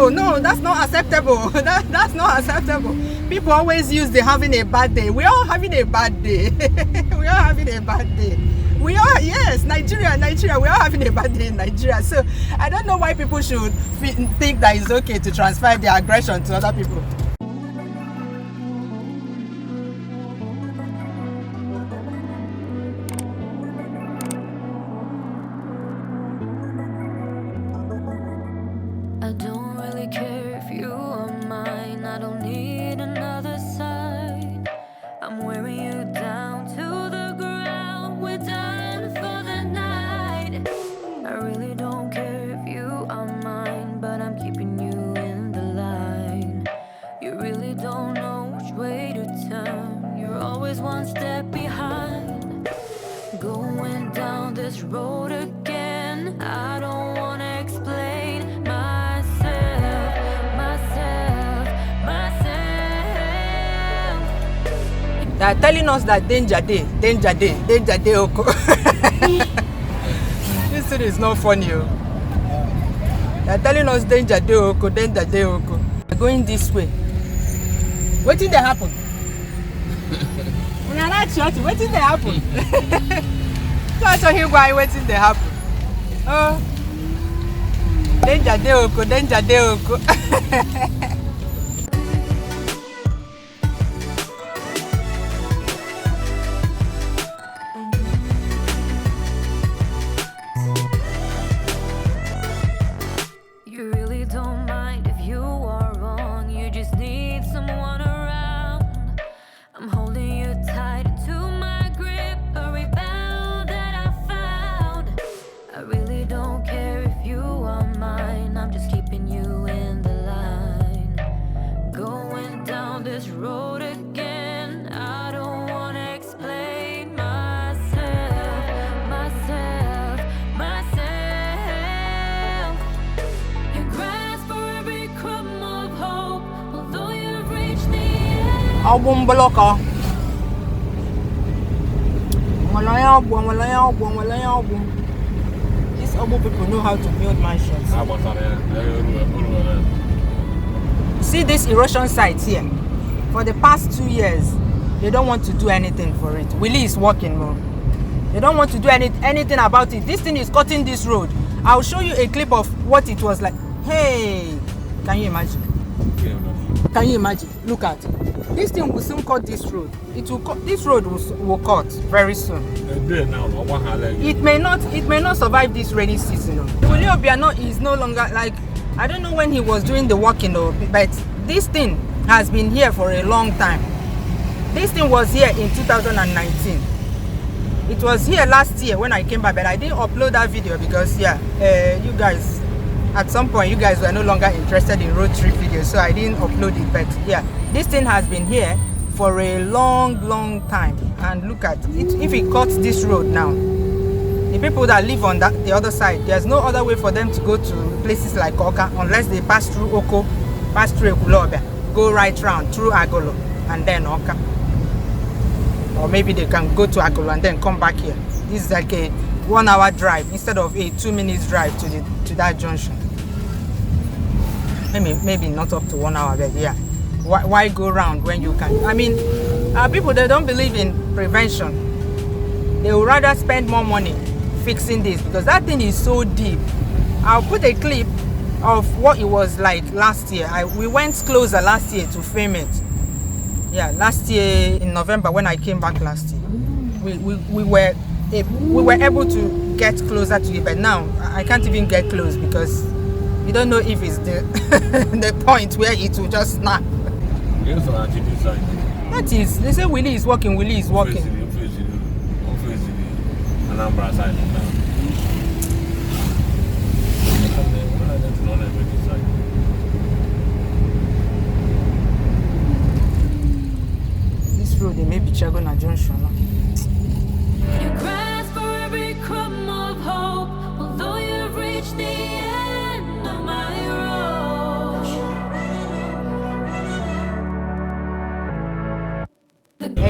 no, that's not acceptable. That's not acceptable. People always use the having a bad day. We are having a bad day. We are having a bad day. We are, yes, Nigeria, we are having a bad day in Nigeria. So I don't know why people should think that it's okay to transfer their aggression to other people. I don't really care if you are mine. I don't need another side. I'm wearing you down to the ground. We're done for the night. I really don't care if you are mine, but I'm keeping you in the line. You really don't know which way to turn. You're always one step behind. Going down this road again. I don't wanna explain They are telling us that danger day, Oko. This thing is not funny. They are telling us danger day, Oko. We're going this way. What did they happen? We are not short. What did they happen? So I saw him going, what did they happen? Oh, danger day, Oko. Album blocker. These album people know how to build mansions. See this erosion site here. For the past 2 years, they don't want to do anything for it. Willie is working more. They don't want to do anything about it. This thing is cutting this road. I'll show you a clip of what it was like. Hey, can you imagine? Can you imagine? Look at it. This thing will soon cut this road. It will cut. This road will cut very soon. It may not survive this rainy season. Willie Obiano is no longer like, I don't know when he was doing the work, but this thing has been here for a long time. This thing was here in 2019. It was here last year when I came back, but I didn't upload that video because you guys, at some point you guys were no longer interested in road trip videos, so I didn't upload it. But yeah, this thing has been here for a long time, and look at it. If it cuts this road now, the people that live on the other side, there's no other way for them to go to places like Oka unless they pass through Oko, pass through Ekulobia, go right round through Agolo and then Oka. Or maybe they can go to Agolo and then come back here. This is like a 1 hour drive instead of a 2 minutes drive to that junction. Maybe not up to 1 hour, but yeah. Why go round when you can? I mean, people, they don't believe in prevention. They would rather spend more money fixing this because that thing is so deep. I'll put a clip of what it was like last year. We went closer last year to film it. Yeah, last year in November when I came back last year, we were able to get closer to it, but now I can't even get close because you don't know if it's the the point where it will just snap. That is, they say Willie is walking. Anambra side. This road, they may be Chagona Junction. You grasp for every crumb of hope, although you've reached the end of my road.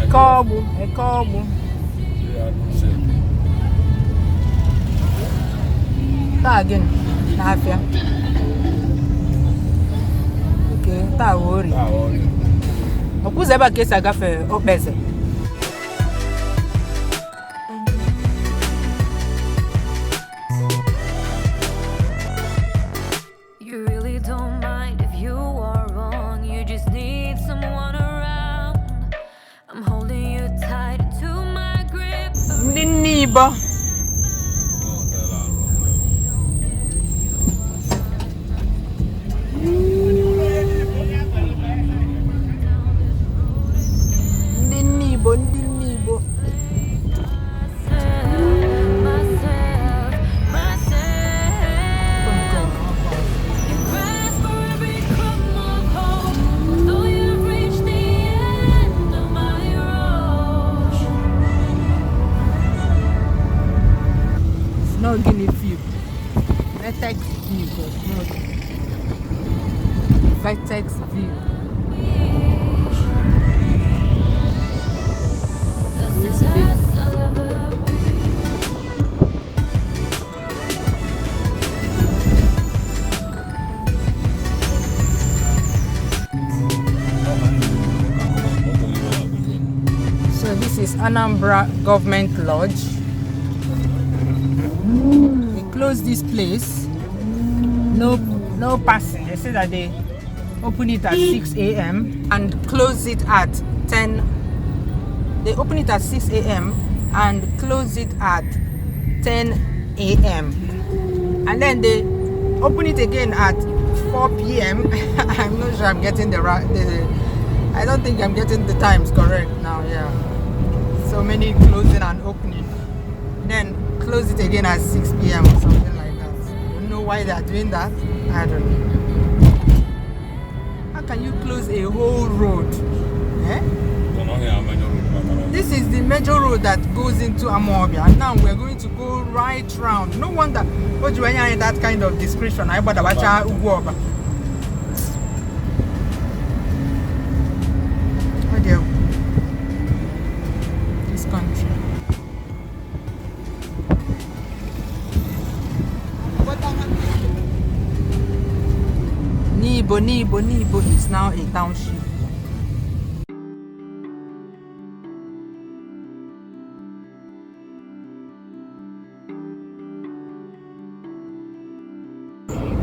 Ekobu. That again, Nafia. taa ori. Okuze ebe ka esi agafe Okpeze. You really don't mind if you are wrong. You just need someone around. I'm holding you tight to my grip. Ndị Nnibo. Ndị Nnibo. You grasp for every crumb of hope, though you've reached the end of my road. It's not Guinea view. Vertex view. Vertex view. That's the last I'll ever be. So this is Anambra Government Lodge. They close this place. No passing. They say that they open it at 6 a.m. and close it at 10. They open it at 6 a.m. and close it at 10 a.m. And then they open it again at 4 p.m. I'm not sure I'm getting I don't think I'm getting the times correct now. Yeah. So many closing and opening. Then close it again at 6 p.m. or something like that. Don't know why they are doing that. I don't know. How can you close a whole road? Eh? This is the major road that goes into Amobia, and now we're going to go right round. No wonder what you are that kind of description. I bought a bacha uguoba. Oh dear. This country. Nibo is now a township.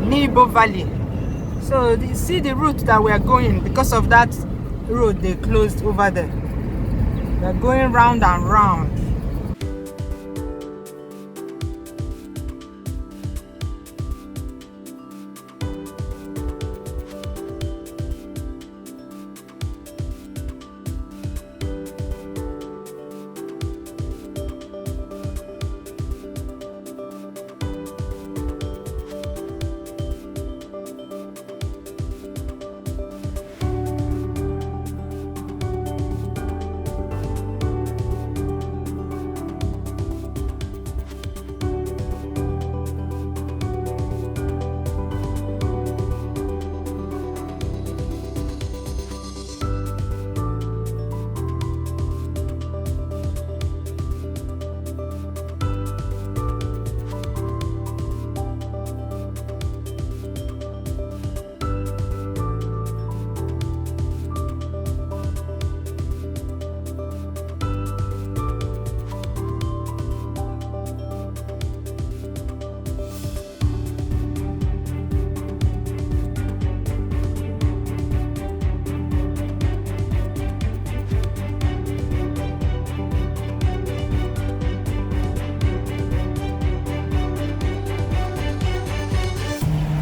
Nibo Valley. So you see the route that we are going, because of that road they closed over there. We are going round and round.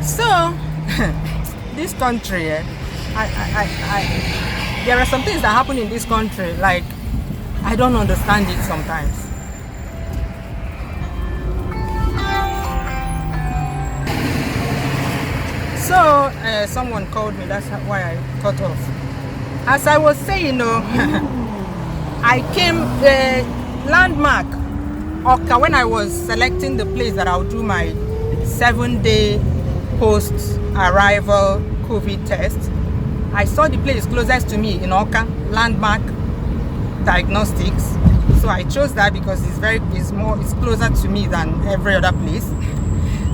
So this country, there are some things that happen in this country, like I don't understand it sometimes. So someone called me, that's why I cut off. As I was saying, I came the landmark Oka when I was selecting the place that I'll do my 7-day post-arrival COVID test. I saw the place closest to me in Oka, Landmark Diagnostics. So I chose that because it's closer to me than every other place.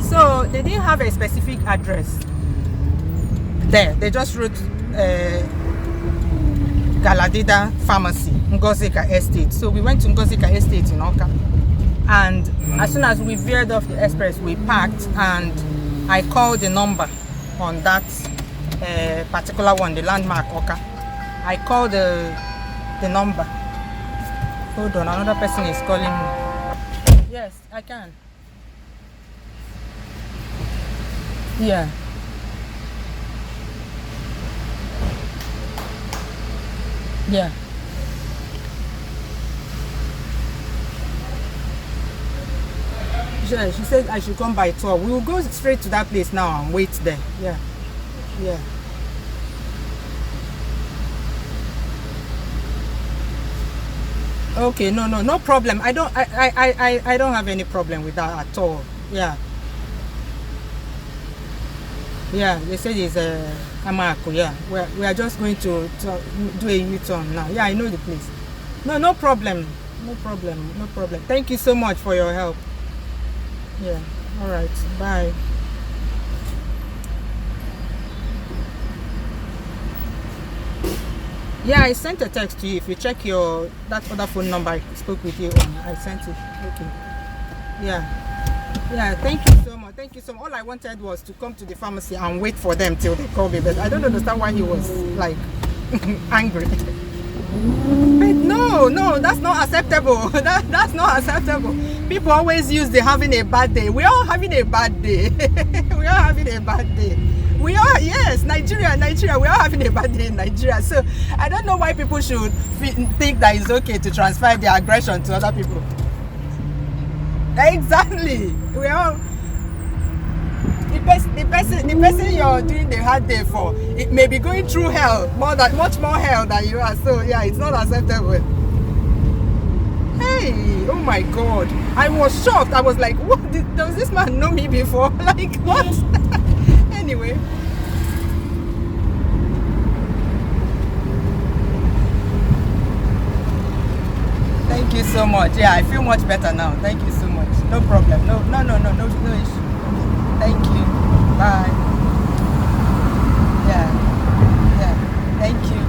So they didn't have a specific address there. They just wrote Galadida Pharmacy, Ngozika Estate. So we went to Ngozika Estate in Oka. And as soon as we veered off the express, we parked and I called the number on that particular one, the landmark Oka. I called the number. Hold on, another person is calling me. Yes, I can. Yeah. Yeah. She said I should come by 12. We will go straight to that place now and wait there. Yeah. Yeah. Okay, no problem. I don't have any problem with that at all. Yeah. Yeah, they said it's Amako, yeah. We are just going to do a U-turn now. Yeah, I know the place. No problem. No problem. Thank you so much for your help. Yeah. All right. Bye. Yeah, I sent a text to you. If you check that other phone number I spoke with you on, I sent it. Okay. Yeah, thank you so much. All I wanted was to come to the pharmacy and wait for them till they call me, but I don't understand why he was like angry. But no, that's not acceptable. That's not acceptable. People always use the having a bad day. We are having a bad day. We are having a bad day. We are, yes, Nigeria, we are having a bad day in Nigeria. So I don't know why people should think that it's okay to transfer their aggression to other people. Exactly. We are. The person you're doing the hard day for, it may be going through hell, much more hell than you are. So yeah, it's not acceptable. Hey, oh my God, I was shocked. I was like, what? Does this man know me before? Like what? Anyway. Thank you so much. Yeah, I feel much better now. Thank you so much. No problem. No issue. Thank you. Bye. Yeah. Thank you.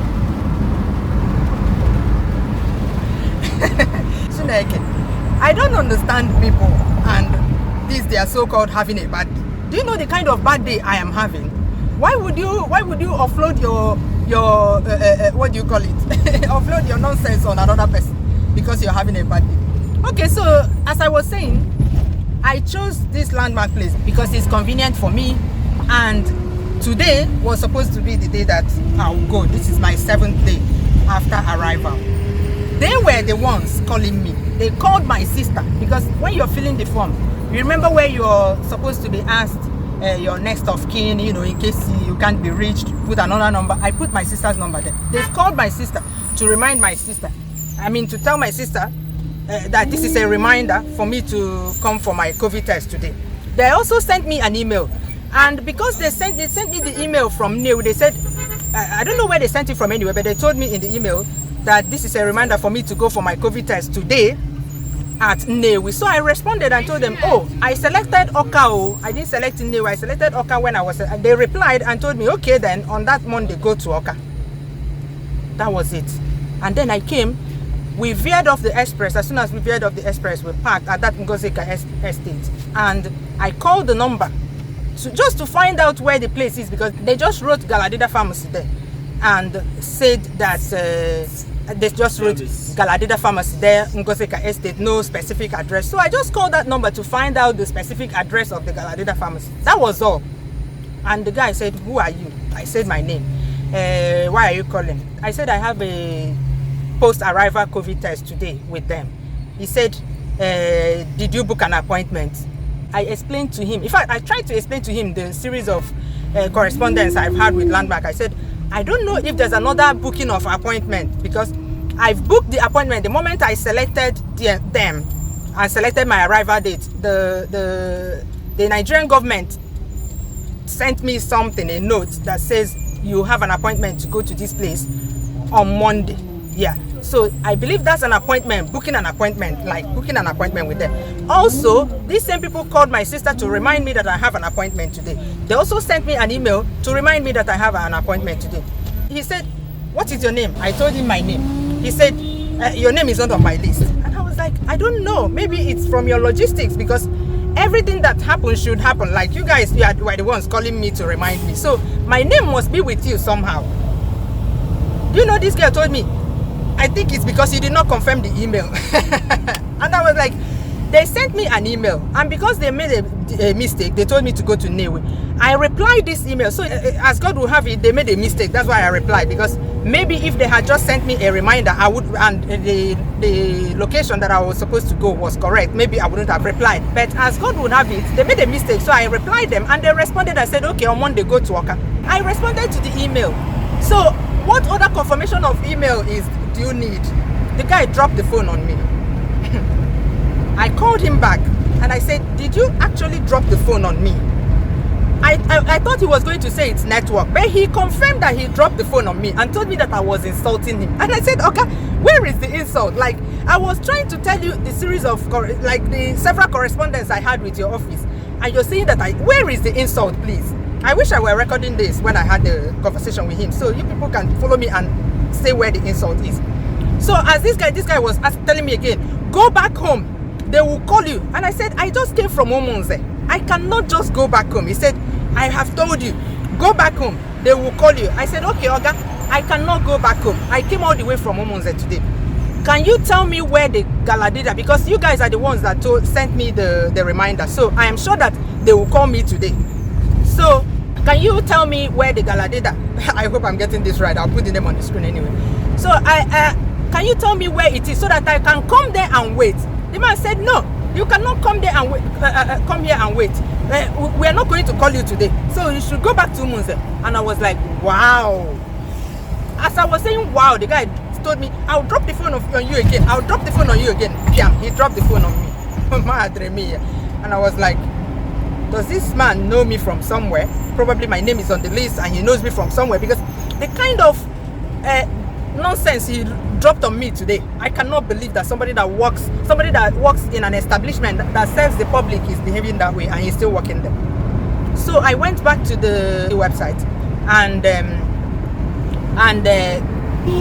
Chineke, I don't understand people and this they are so-called having a bad day. Do you know the kind of bad day I am having? Why would you offload your what do you call it? Offload your nonsense on another person because you're having a bad day. Okay, so as I was saying, I chose this landmark place because it's convenient for me, and today was supposed to be the day that I'll go. This is my 7th day after arrival. They were the ones calling me. They called my sister because when you're filling the form, you remember where you're supposed to be asked your next of kin, in case you can't be reached, put another number. I put my sister's number there. They've called my sister to remind my sister. To tell my sister that this is a reminder for me to come for my COVID test today. They also sent me an email, and because they sent me the email from NEW, they said, I don't know where they sent it from anyway, but they told me in the email that this is a reminder for me to go for my COVID test today at NEW. So I responded and told them, oh, I selected Oka. I didn't select NEW. I selected Oka when I was. They replied and told me, okay, then on that Monday go to Oka. That was it. And then I came. We veered off the express. As soon as we veered off the express, we parked at that Ngozika estate. And I called the number just to find out where the place is, because they just wrote Galadida Pharmacy there and said that they just wrote Galadida Pharmacy there, Ngozika estate, no specific address. So I just called that number to find out the specific address of the Galadida Pharmacy. That was all. And the guy said, who are you? I said my name. Why are you calling? I said I have a post-arrival COVID test today with them. He said, did you book an appointment? I explained to him. In fact, I tried to explain to him the series of correspondence I've had with Landmark. I said, I don't know if there's another booking of appointment, because I've booked the appointment the moment I selected them and selected my arrival date. The Nigerian government sent me something, a note that says you have an appointment to go to this place on Monday. Yeah, so I believe that's an appointment, booking an appointment with them. Also, these same people called my sister to remind me that I have an appointment today. They also sent me an email to remind me that I have an appointment today. he said, what is your name? I told him my name. He said, your name is not on my list. And I was like, I don't know. Maybe it's from your logistics, because everything that happens should happen. Like, you guys were the ones calling me to remind me. So my name must be with you somehow. Do you know, this girl told me, I think it's because you did not confirm the email. And I was like, they sent me an email, and because they made a mistake, they told me to go to Newe. I replied this email. So as God will have it, they made a mistake. That's why I replied, because maybe if they had just sent me a reminder, I would, and the location that I was supposed to go was correct, maybe I wouldn't have replied. But as God would have it, they made a mistake. So I replied them, and they responded. I said, okay, on Monday, go to Oka. I responded to the email. So what other confirmation of email do you need? The guy dropped the phone on me. I called him back and I said, did you actually drop the phone on me? I thought he was going to say it's network, but he confirmed that he dropped the phone on me and told me that I was insulting him. And I said, okay, where is the insult? Like, I was trying to tell you the series of, like, the several correspondence I had with your office, and you're saying that where is the insult, please? I wish I were recording this when I had the conversation with him, so you people can follow me and say where the insult is. So as this guy was telling me again, go back home. They will call you. And I said, I just came from Omonze. I cannot just go back home. He said, I have told you, go back home. They will call you. I said, okay, Oga, I cannot go back home. I came all the way from Omonze today. Can you tell me where the Galadida, because you guys are the ones that sent me the reminder. So I am sure that they will call me today. So can you tell me where the Galadida, I hope I'm getting this right. I'll put the name on the screen anyway. So can you tell me where it is so that I can come there and wait? The man said, no, you cannot come there and wait, come here and wait. We are not going to call you today. So you should go back to Munze. And I was like, wow. As I was saying, wow, the guy told me, I'll drop the phone on you again. I'll drop the phone on you again. Bam, he dropped the phone on me. And I was like, does this man know me from somewhere? Probably my name is on the list and he knows me from somewhere, because the kind of nonsense he dropped on me today, I cannot believe that somebody that works in an establishment that serves the public is behaving that way, and he's still working there. So I went back to the website and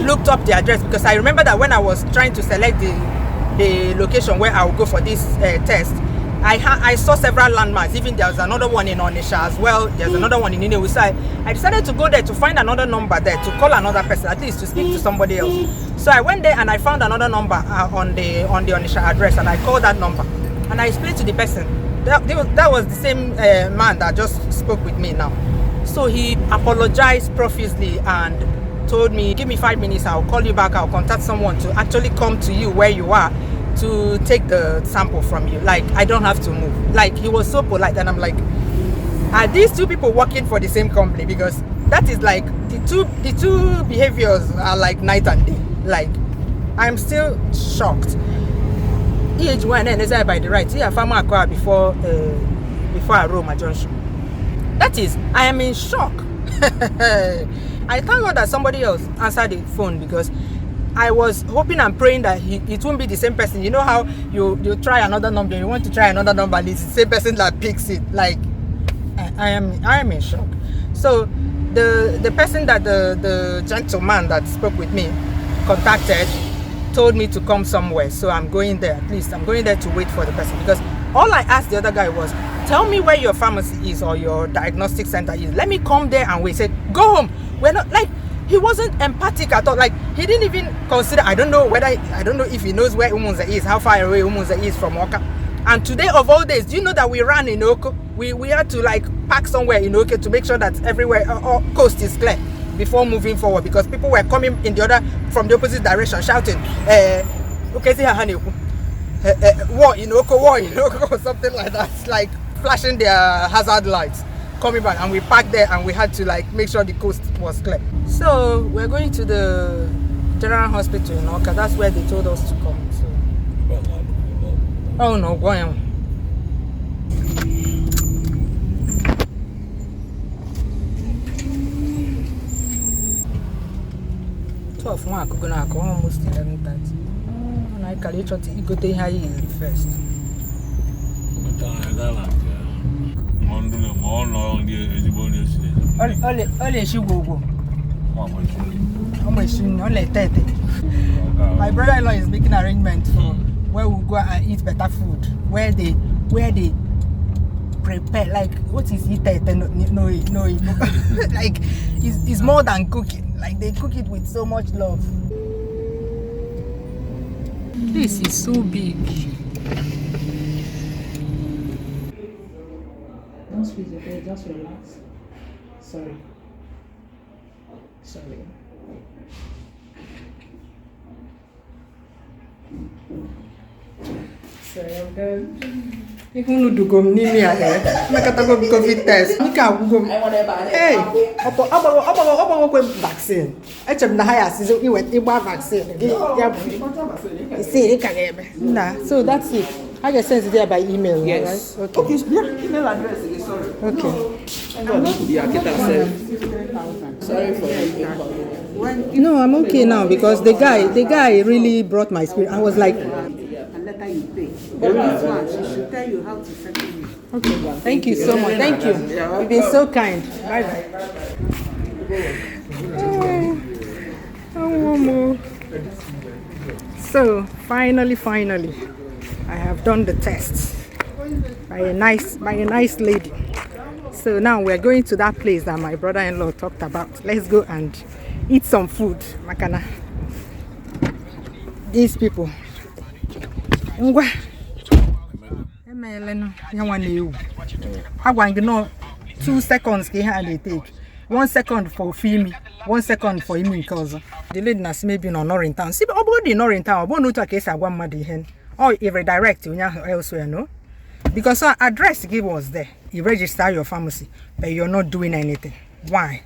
looked up the address, because I remember that when I was trying to select the location where I will go for this test, I saw several landmarks. Even there was another one in Onisha as well. There's another one in Inewu. So I decided to go there to find another number there, to call another person, at least to speak to somebody else. So I went there and I found another number on the Onisha address, and I called that number and I explained to the person. That was the same man that just spoke with me now. So he apologized profusely and told me, give me 5 minutes, I'll call you back, I'll contact someone to actually come to you where you are to take the sample from you. Like, I don't have to move. Like, he was so polite, and I'm like, are these two people working for the same company? Because that is like, the two behaviors are like night and day. Like, I'm still shocked. EH1 and SI by the right, here farmer acquired before Aroma Junction. That is, I am in shock. I thank God that somebody else answered the phone, because I was hoping and praying that it won't be the same person. You know how you try another number, you want to try another number, and it's the same person that picks it. Like, I am in shock. So the person that the gentleman that spoke with me contacted told me to come somewhere. So I'm going there. At least I'm going there to wait for the person, because all I asked the other guy was, tell me where your pharmacy is or your diagnostic center is. Let me come there and wait. He said, go home. We're not, like, he wasn't empathic at all. Like, he didn't even consider, I don't know if he knows where Umunze is, how far away Umunze is from Oka. And today of all days, do you know that we ran in Oko? We had to, like, park somewhere in Oka to make sure that everywhere, coast is clear before moving forward, because people were coming from the opposite direction shouting, war in Oko, or something like that, like flashing their hazard lights, coming back. And we parked there and we had to, like, make sure the coast was clear. So we're going to the General Hospital in Oka. That's where they told us to come. So. Oh no, go on. Almost 11:30. And I calculate to go to high first. Only she go. Only 30. My brother-in-law is making arrangements for where we'll go and eat better food. Where they prepare, like, what is it? No. Like, it's more than cooking. Like, they cook it with so much love. This is so big. Don't squeeze it, okay? Just relax. Sorry. Sorry, I'm done. If you do go near me, I'm going to go COVID test. You can't go. Hey, I'm vaccine. I took the highest season. You went to vaccine. See, so that's it. I can send it there by email. Yes. Right? Okay. Email address is sorry. Okay. Sorry for you. No, I'm okay now because the guy really brought my spirit. I was like, letter you pay. But this one, she should tell you how to settle it. okay, thank you so much. Thank you. You've been so kind. Bye bye. So finally, I have done the test by a nice lady. So now we're going to that place that my brother-in-law talked about. Let's go and eat some food. Makana. These people. Ngwa. Emeleno, yawane. I want to know 2 seconds they take. 1 second for Fimi, 1 second for him cause. The lady nas maybe no in town. See, about not in town. About no to a case I want muddy hen. Or if redirect you elsewhere, no? Because our address give was there. You register your pharmacy, but you're not doing anything. Why?